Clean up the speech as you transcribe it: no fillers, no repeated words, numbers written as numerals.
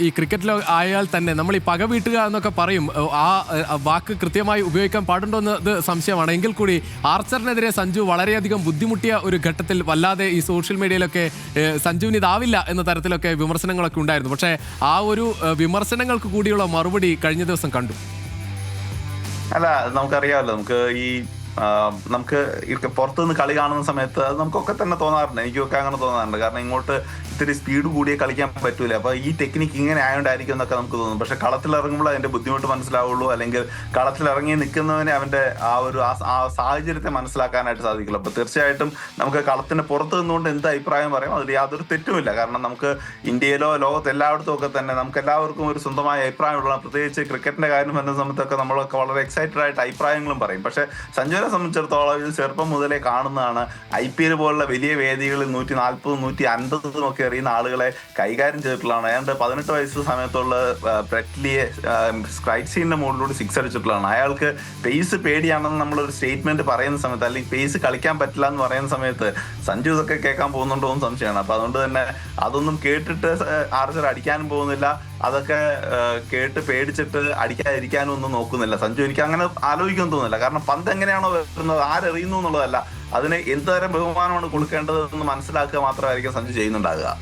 ഈ ക്രിക്കറ്റിലോ ആയാൽ തന്നെ നമ്മൾ ഈ പക വീട്ടുക എന്നൊക്കെ പറയും. ആ വാക്ക് കൃത്യമായി ഉപയോഗിക്കാൻ പാടുണ്ടോ എന്നത് സംശയമാണ്. എങ്കിൽ കൂടി ആർച്ചറിനെതിരെ സഞ്ജു വളരെയധികം ബുദ്ധിമുട്ടിയ ഒരു ഘട്ടത്തിൽ വല്ലാതെ ഈ സോഷ്യൽ മീഡിയയിലൊക്കെ സഞ്ജുവിന് ഇതാവില്ല എന്ന തരത്തിലൊക്കെ വിമർശനങ്ങളൊക്കെ ഉണ്ടായിരുന്നു. പക്ഷേ ആ ഒരു വിമർശനങ്ങൾക്ക് കൂടിയുള്ള മറുപടി കഴിഞ്ഞ ദിവസം കണ്ടു. അല്ല, നമുക്കറിയാമല്ലോ, നമുക്ക് പുറത്തുനിന്ന് കളി കാണുന്ന സമയത്ത് അത് നമുക്കൊക്കെ തന്നെ തോന്നാറുണ്ട്. എനിക്കൊക്കെ അങ്ങനെ തോന്നാറുണ്ട്. കാരണം ഇങ്ങോട്ട് ഇത്തിരി സ്പീഡ് കൂടിയേ കളിക്കാൻ പറ്റൂല. അപ്പൊ ഈ ടെക്നിക്ക് ഇങ്ങനെ ആയതുകൊണ്ടായിരിക്കും എന്നൊക്കെ നമുക്ക് തോന്നും. പക്ഷെ കളത്തിലിറങ്ങുമ്പോൾ അതിന്റെ ബുദ്ധിമുട്ട് മനസ്സിലാവുള്ളൂ, അല്ലെങ്കിൽ കളത്തിലിറങ്ങി നിൽക്കുന്നവനെ അവന്റെ ആ സാഹചര്യത്തെ മനസ്സിലാക്കാനായിട്ട് സാധിക്കില്ല. അപ്പൊ തീർച്ചയായിട്ടും നമുക്ക് കളത്തിന് പുറത്ത് നിന്നുകൊണ്ട് എന്ത് അഭിപ്രായം പറയാം, അതിൽ യാതൊരു തെറ്റുമില്ല. കാരണം നമുക്ക് ഇന്ത്യയിലോ ലോകത്ത് എല്ലായിടത്തും ഒക്കെ തന്നെ നമുക്ക് എല്ലാവർക്കും ഒരു സ്വന്തമായ അഭിപ്രായമുള്ള, പ്രത്യേകിച്ച് ക്രിക്കറ്റിന്റെ കാര്യം വരുന്ന സമയത്തൊക്കെ നമ്മളൊക്കെ വളരെ എക്സൈറ്റഡ് ആയിട്ട് അഭിപ്രായങ്ങളും പറയും. പക്ഷെ സഞ്ജുവിനെ സംബന്ധിച്ചിടത്തോളം ഇത് ചെറുപ്പം മുതലേ കാണുന്നതാണ്. IPL പോലുള്ള വലിയ വേദികളിൽ 140, 150 ഒക്കെ എറിയുന്ന ആളുകളെ കൈകാര്യം ചെയ്തിട്ടുള്ളതാണ്. ഏതാണ്ട് 18 വയസ്സ് സമയത്തുള്ള ബ്രെറ്റ്ലിയെ സ്ട്രൈക്ക് സീനിന്റെ മുകളിലൂടെ 6 അടിച്ചിട്ടുള്ളതാണ്. അയാൾക്ക് പേസ് പേടിയാണെന്ന് നമ്മളൊരു സ്റ്റേറ്റ്മെന്റ് പറയുന്ന സമയത്ത്, അല്ലെങ്കിൽ പേസ് കളിക്കാൻ പറ്റില്ല എന്ന് പറയുന്ന സമയത്ത് സഞ്ജു ഇതൊക്കെ കേൾക്കാൻ പോകുന്നുണ്ടോ എന്ന് സംശയമാണ്. അപ്പൊ അതുകൊണ്ട് തന്നെ അതൊന്നും കേട്ടിട്ട് ആർച്ചർ അടിക്കാനും പോകുന്നില്ല. അതൊക്കെ കേട്ട് പേടിച്ചിട്ട് അടിക്കാതിരിക്കാനും ഒന്നും നോക്കുന്നില്ല സഞ്ജു. എനിക്ക് അങ്ങനെ ആലോചിക്കാൻ തോന്നുന്നില്ല. കാരണം പന്ത് എങ്ങനെയാണോ വരുന്നത്, ആരെറിയുന്നു എന്നുള്ളതല്ല, അതിന് എന്തുതരം ബഹുമാനമാണ് കൊടുക്കേണ്ടതെന്ന് മനസ്സിലാക്കുക മാത്രമായിരിക്കും സഞ്ജു ചെയ്യുന്നുണ്ടാകുക.